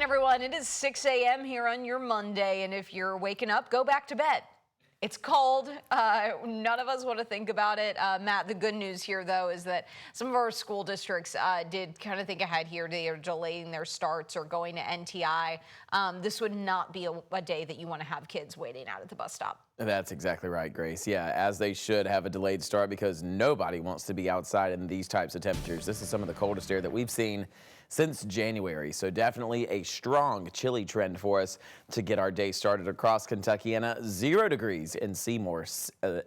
everyone. It is 6 a.m. here on your Monday, and if you're waking up, go back to bed. It's cold. None of us want to think about it. Matt, the good news here, though, is that some of our school districts did kind of think ahead here. They are delaying their starts or going to NTI. This would not be a day that you want to have kids waiting out at the bus stop. That's exactly right, Grace. Yeah, as they should have a delayed start because nobody wants to be outside in these types of temperatures. This is some of the coldest air that we've seen since January. So definitely a strong chilly trend for us to get our day started across Kentucky. And 0 degrees in Seymour,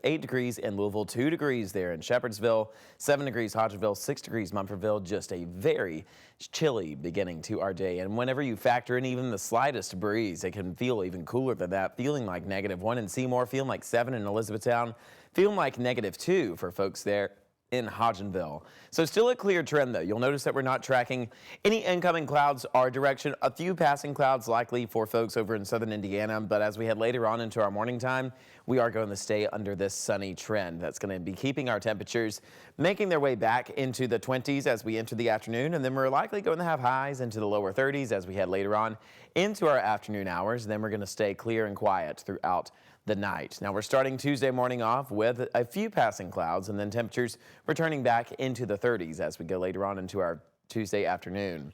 8 degrees in Louisville, 2 degrees there in Shepherdsville, 7 degrees Hodgenville, 6 degrees Mumfordville. Just a very chilly beginning to our day. And whenever you factor in even the slightest breeze, it can feel even cooler than that, feeling like -1 in Seymour, feeling like 7 in Elizabethtown, feeling like -2 for folks there in Hodgenville. So still a clear trend, though. You'll notice that we're not tracking any incoming clouds our direction. A few passing clouds likely for folks over in southern Indiana, but as we head later on into our morning time, we are going to stay under this sunny trend. That's going to be keeping our temperatures making their way back into the 20s as we enter the afternoon, and then we're likely going to have highs into the lower 30s as we head later on into our afternoon hours. Then we're going to stay clear and quiet throughout the night. Now we're starting Tuesday morning off with a few passing clouds and then temperatures returning back into the 30s as we go later on into our Tuesday afternoon.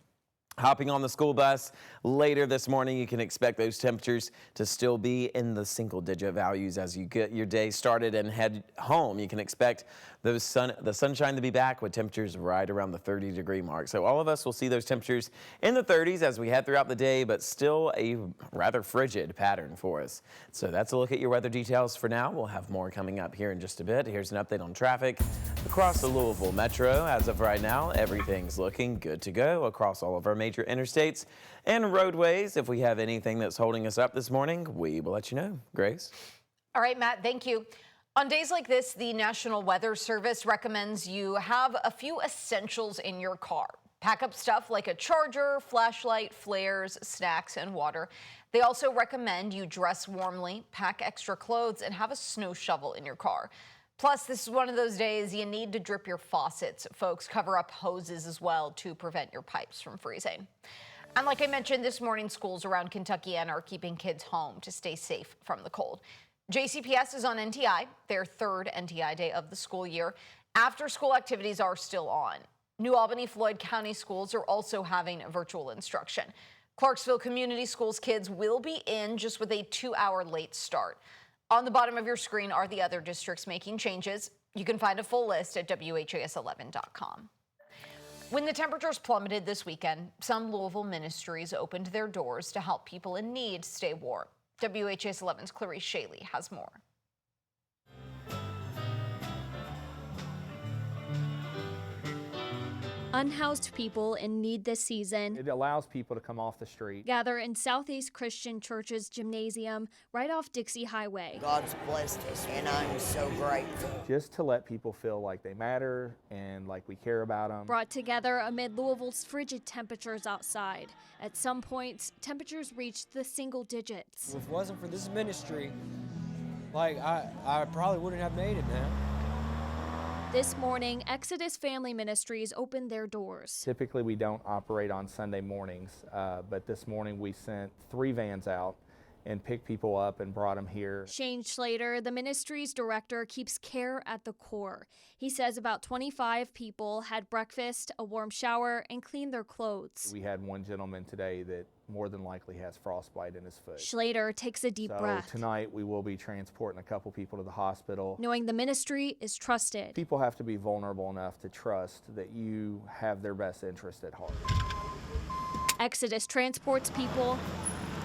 Hopping on the school bus later this morning, you can expect those temperatures to still be in the single-digit values as you get your day started and head home. You can expect the sunshine to be back with temperatures right around the 30-degree mark. So all of us will see those temperatures in the 30s as we head throughout the day, but still a rather frigid pattern for us. So that's a look at your weather details for now. We'll have more coming up here in just a bit. Here's an update on traffic across the Louisville Metro. As of right now, everything's looking good to go across all of our major interstates and roadways. If we have anything that's holding us up this morning, we will let you know. Grace? All right, Matt, thank you. On days like this, the National Weather Service recommends you have a few essentials in your car. Pack up stuff like a charger, flashlight, flares, snacks, and water. They also recommend you dress warmly, pack extra clothes, and have a snow shovel in your car. Plus, this is one of those days you need to drip your faucets. Folks, cover up hoses as well to prevent your pipes from freezing. And like I mentioned this morning, schools around Kentucky are keeping kids home to stay safe from the cold. JCPS is on NTI, their third NTI day of the school year. After-school activities are still on. New Albany Floyd County schools are also having virtual instruction. Clarksville Community Schools kids will be in just with a 2-hour late start. On the bottom of your screen are the other districts making changes. You can find a full list at WHAS11.com. When the temperatures plummeted this weekend, some Louisville ministries opened their doors to help people in need stay warm. WHAS 11's Clarice Shaley has more. Unhoused people in need this season It allows people to come off the street. gather in Southeast Christian Church's gymnasium right off Dixie Highway. God's blessed us, and I'm so grateful. Just to let people feel like they matter and like we care about them. Brought together amid Louisville's frigid temperatures outside. At some points, temperatures reached the single digits. If it wasn't for this ministry, I probably wouldn't have made it, man. This morning, Exodus Family Ministries opened their doors. Typically we don't operate on Sunday mornings, but this morning we sent 3 vans out and picked people up and brought them here. Shane Schlater, the ministry's director, keeps care at the core. He says about 25 people had breakfast, a warm shower, and cleaned their clothes. We had one gentleman today that more than likely has frostbite in his foot. Schlater takes a deep breath. Tonight we will be transporting a couple people to the hospital. Knowing the ministry is trusted. People have to be vulnerable enough to trust that you have their best interest at heart. Exodus transports people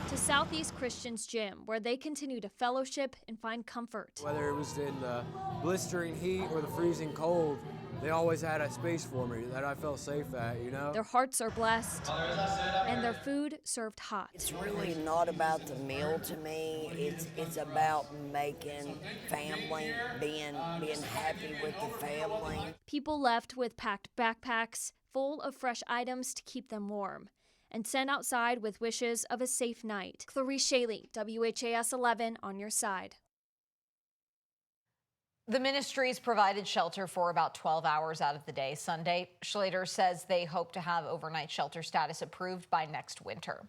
to Southeast Christian's gym, where they continue to fellowship and find comfort. Whether it was in the blistering heat or the freezing cold, they always had a space for me that I felt safe at, you know? Their hearts are blessed, and their food served hot. It's really not about the meal to me. It's about making family, being happy with the family. People left with packed backpacks full of fresh items to keep them warm, and sent outside with wishes of a safe night. Clarice Shaley, WHAS 11 on your side. The ministries provided shelter for about 12 hours out of the day Sunday. Schlater says they hope to have overnight shelter status approved by next winter.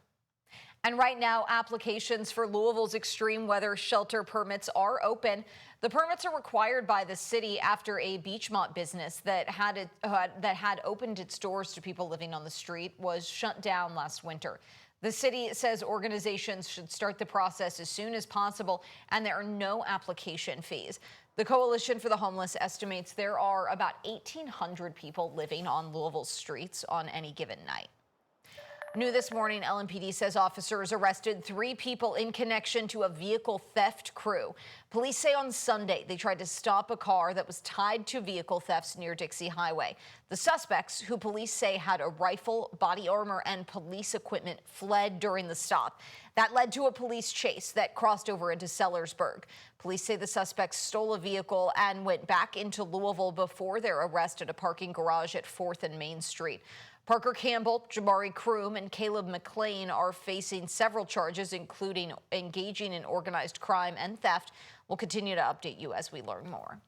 And right now, applications for Louisville's extreme weather shelter permits are open. The permits are required by the city after a Beachmont business that had opened its doors to people living on the street was shut down last winter. The city says organizations should start the process as soon as possible, and there are no application fees. The Coalition for the Homeless estimates there are about 1,800 people living on Louisville's streets on any given night. New this morning, LMPD says officers arrested 3 people in connection to a vehicle theft crew. Police say on Sunday they tried to stop a car that was tied to vehicle thefts near Dixie Highway. The suspects, who police say had a rifle, body armor, and police equipment, fled during the stop. That led to a police chase that crossed over into Sellersburg. Police say the suspects stole a vehicle and went back into Louisville before their arrest at a parking garage at 4th and Main Street. Parker Campbell, Jabari Kroom, and Caleb McLean are facing several charges, including engaging in organized crime and theft. We'll continue to update you as we learn more.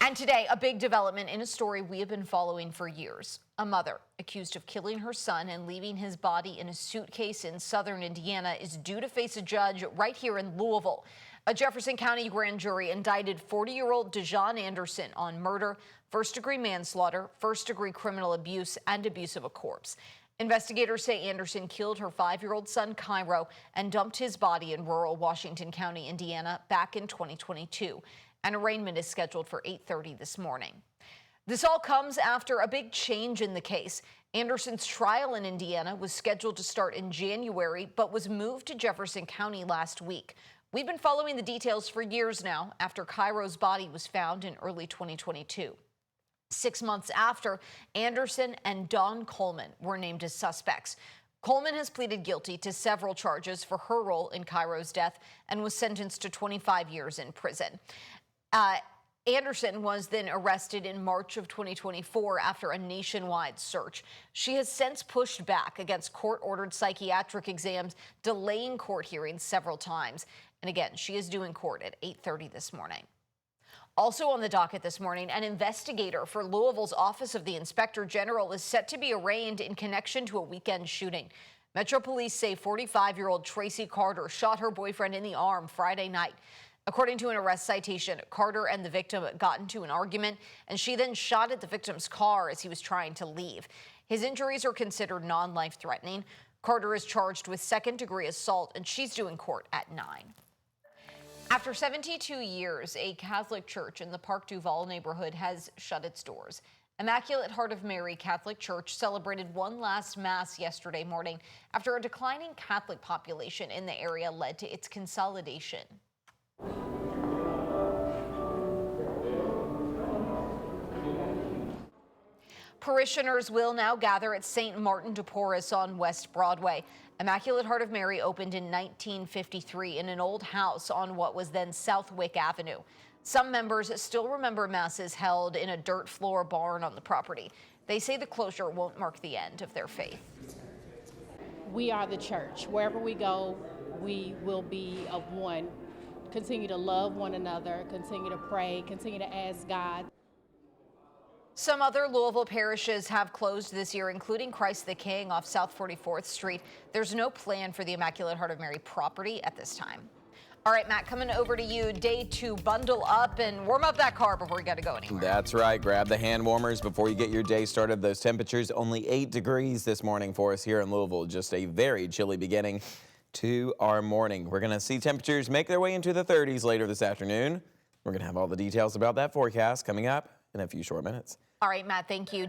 And today, a big development in a story we have been following for years. A mother accused of killing her son and leaving his body in a suitcase in southern Indiana is due to face a judge right here in Louisville. A Jefferson County grand jury indicted 40-year-old Dejon Anderson on murder, first-degree manslaughter, first-degree criminal abuse, and abuse of a corpse. Investigators say Anderson killed her 5-year-old son, Cairo, and dumped his body in rural Washington County, Indiana, back in 2022. An arraignment is scheduled for 8:30 this morning. This all comes after a big change in the case. Anderson's trial in Indiana was scheduled to start in January, but was moved to Jefferson County last week. We've been following the details for years now after Cairo's body was found in early 2022. 6 months after, Anderson and Dawn Coleman were named as suspects. Coleman has pleaded guilty to several charges for her role in Cairo's death and was sentenced to 25 years in prison. Anderson was then arrested in March of 2024 after a nationwide search. She has since pushed back against court-ordered psychiatric exams, delaying court hearings several times. And again, she is due in court at 8:30 this morning. Also on the docket this morning, an investigator for Louisville's Office of the Inspector General is set to be arraigned in connection to a weekend shooting. Metro Police say 45-year-old Tracy Carter shot her boyfriend in the arm Friday night. According to an arrest citation, Carter and the victim got into an argument, and she then shot at the victim's car as he was trying to leave. His injuries are considered non-life-threatening. Carter is charged with second-degree assault, and she's due in court at 9. After 72 years, a Catholic church in the Park Duval neighborhood has shut its doors. Immaculate Heart of Mary Catholic Church celebrated one last Mass yesterday morning after a declining Catholic population in the area led to its consolidation. Parishioners will now gather at St. Martin de Porres on West Broadway. Immaculate Heart of Mary opened in 1953 in an old house on what was then Southwick Avenue. Some members still remember masses held in a dirt floor barn on the property. They say the closure won't mark the end of their faith. We are the church. Wherever we go, we will be of one. Continue to love one another, continue to pray, continue to ask God. Some other Louisville parishes have closed this year, including Christ the King off South 44th Street. There's no plan for the Immaculate Heart of Mary property at this time. All right, Matt, coming over to you. Day 2, bundle up and warm up that car before you got to go anywhere. That's right. Grab the hand warmers before you get your day started. Those temperatures only 8 degrees this morning for us here in Louisville. Just a very chilly beginning to our morning. We're going to see temperatures make their way into the 30s later this afternoon. We're going to have all the details about that forecast coming up in a few short minutes. All right, Matt, thank you.